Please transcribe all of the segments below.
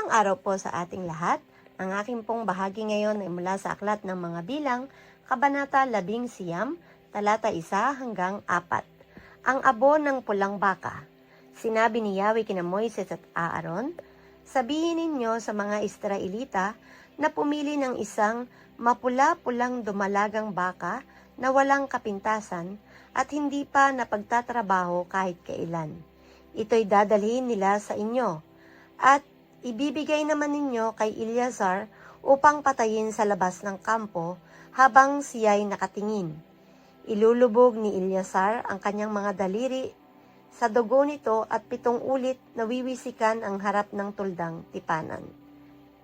Mapagpalang araw po sa ating lahat. Ang aking pong bahagi ngayon ay mula sa Aklat ng Mga Bilang, Kabanata 11, talata 1 hanggang 4. Ang abo ng pulang baka. Sinabi ni Yahweh kina Moises at Aaron, sabihin ninyo sa mga Israelita na pumili ng isang mapula-pulang dumalagang baka na walang kapintasan at hindi pa napagtatrabaho kahit kailan. Ito'y dadalhin nila sa inyo at ibibigay naman ninyo kay Eleazar upang patayin sa labas ng kampo habang siya'y nakatingin. Ilulubog ni Eleazar ang kanyang mga daliri sa dugo nito at 7 ulit nawiwisikan ang harap ng tuldang tipanan.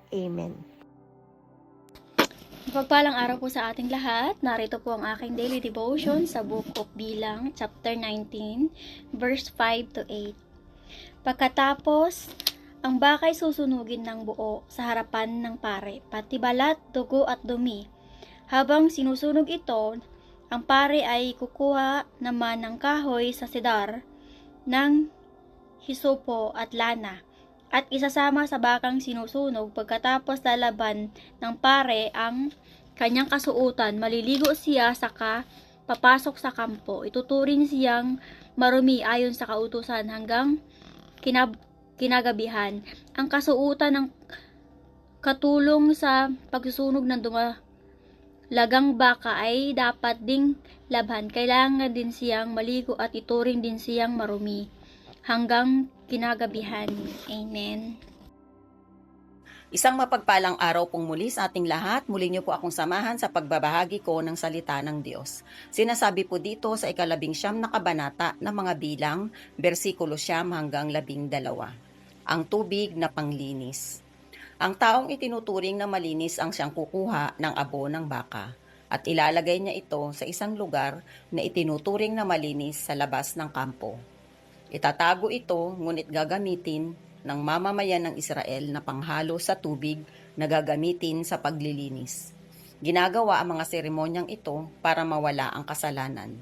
Amen. Mapagpalang araw po sa ating lahat. Narito po ang aking daily devotion sa Book of Bilang, chapter 19, verse 5 to 8. Pagkatapos, ang bakay susunugin ng buo sa harapan ng pare, pati balat, dugo at dumi. Habang sinusunog ito, ang pare ay kukuha naman ng kahoy sa sidar, ng hisopo at lana, at isasama sa bakang sinusunog. Pagkatapos lalaban ng pare ang kanyang kasuutan, maliligo siya saka papasok sa kampo. Ituturing siyang marumi ayon sa kautusan hanggang kinagabihan. Ang kasuutan ng katulong sa pagsusunog ng dumalagang baka ay dapat ding labhan. Kailangan din siyang maligo at ituring din siyang marumi hanggang kinagabihan. Amen. Isang mapagpalang araw pong muli sa ating lahat. Muli niyo po akong samahan sa pagbabahagi ko ng salita ng Diyos. Sinasabi po dito sa 19 na kabanata ng Mga Bilang, versikulo 9 hanggang 12. Ang tubig na panglinis. Ang taong itinuturing na malinis ang siyang kukuha ng abo ng baka at ilalagay niya ito sa isang lugar na itinuturing na malinis sa labas ng kampo. Itatago ito, ngunit gagamitin ng mamamayan ng Israel na panghalo sa tubig na gagamitin sa paglilinis. Ginagawa ang mga seremonyang ito para mawala ang kasalanan.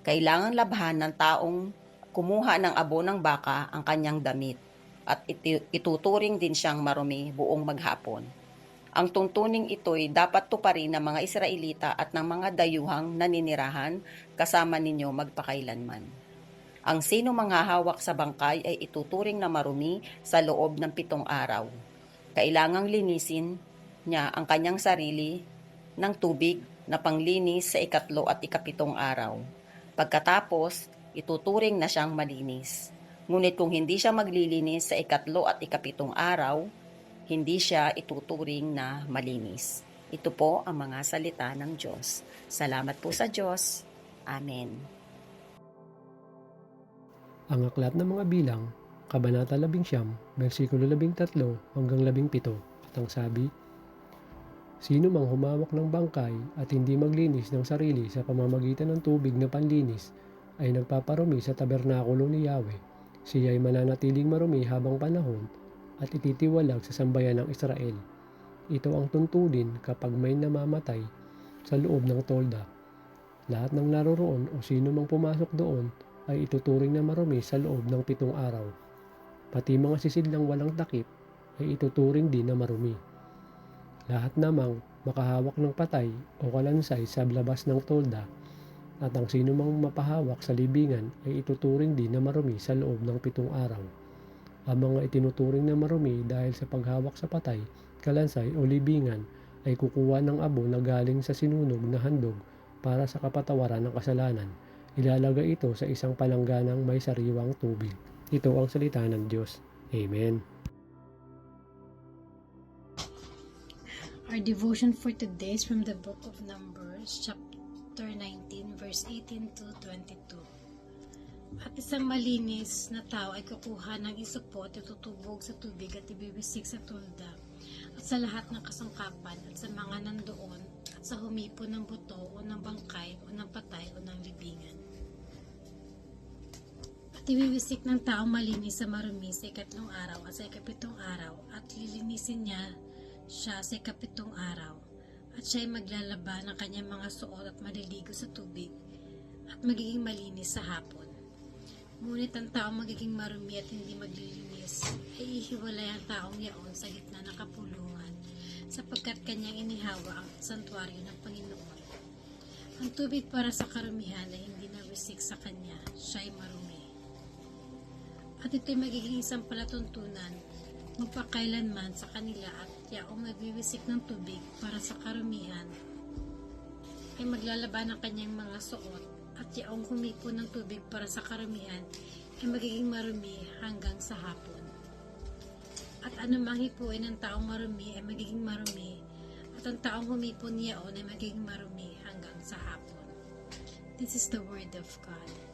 Kailangang labhan ng taong kumuha ng abo ng baka ang kanyang damit at ituturing din siyang marumi buong maghapon. Ang tuntuning ito'y dapat tuparin ng mga Israelita at ng mga dayuhang naninirahan kasama ninyo magpakailanman. Ang sino manghahawak sa bangkay ay ituturing na marumi sa loob ng 7 araw. Kailangang linisin niya ang kanyang sarili ng tubig na panglinis sa 3 at 7 araw. Pagkatapos, ituturing na siyang malinis. Ngunit kung hindi siya maglilinis sa 3 at 7 araw, hindi siya ituturing na malinis. Ito po ang mga salita ng Diyos. Salamat po sa Diyos. Amen. Ang Aklat ng Mga Bilang, Kabanata 11, versikulo 13 hanggang 17. At ang sabi, sino mang humawak ng bangkay at hindi maglinis ng sarili sa pamamagitan ng tubig na panlinis ay nagpaparumi sa tabernakulo ni Yahweh. Siya ay mananatiling marumi habang panahon at ititiwalag sa sambayan ng Israel. Ito ang tuntunin kapag may namamatay sa loob ng tolda. Lahat ng naroroon o sino mang pumasok doon ay ituturing na marumi sa loob ng 7 araw. Pati mga sisidlang walang takip ay ituturing din na marumi. Lahat namang makahawak ng patay o kalansay sa labas ng tolda at ang sino mang mapahawak sa libingan ay ituturing din na marumi sa loob ng 7 araw. Ang mga itinuturing na marumi dahil sa paghawak sa patay, kalansay o libingan ay kukuha ng abo na galing sa sinunog na handog para sa kapatawaran ng kasalanan. Ilalagay ito sa isang palangganang may sariwang tubig. Ito ang salita ng Diyos. Amen. Our devotion for today is from the book of Numbers, chapter 19, verse 18 to 22. At isang malinis na tao ay kukuha ng isupot, itutubog sa tubig at ibibisik sa tulda at sa lahat ng kasangkapan at sa mga nandoon at sa humipo ng buto o ng bangkay o ng patay o ng libingan. At ibibisik ng taong malinis sa marumi sa 3 araw at sa 7 araw at lilinisin niya siya sa 7 araw at siya ay maglalaba ng kanyang mga suot at maliligo sa tubig at magiging malinis sa hapon. Ngunit ang taong magiging marumi at hindi maglilinis ay ihiwalay ang taong yaon sa gitna ng kapulungan sapagkat kanyang inihawa ang santuaryo ng Panginoon. Ang tubig para sa karumihan ay hindi nawisik sa kanya, siya ay marumi. At ito'y magiging isang palatuntunan magpakailanman sa kanila at yaong nagwiwisik ng tubig para sa karumihan ay maglalaban ng kanyang mga suot at yaong humipo ng tubig para sa karumihan ay magiging marumi hanggang sa hapon. At anumang hipuin ng taong marumi ay magiging marumi at ang taong humipon yaon ay magiging marumi hanggang sa hapon. This is the word of God.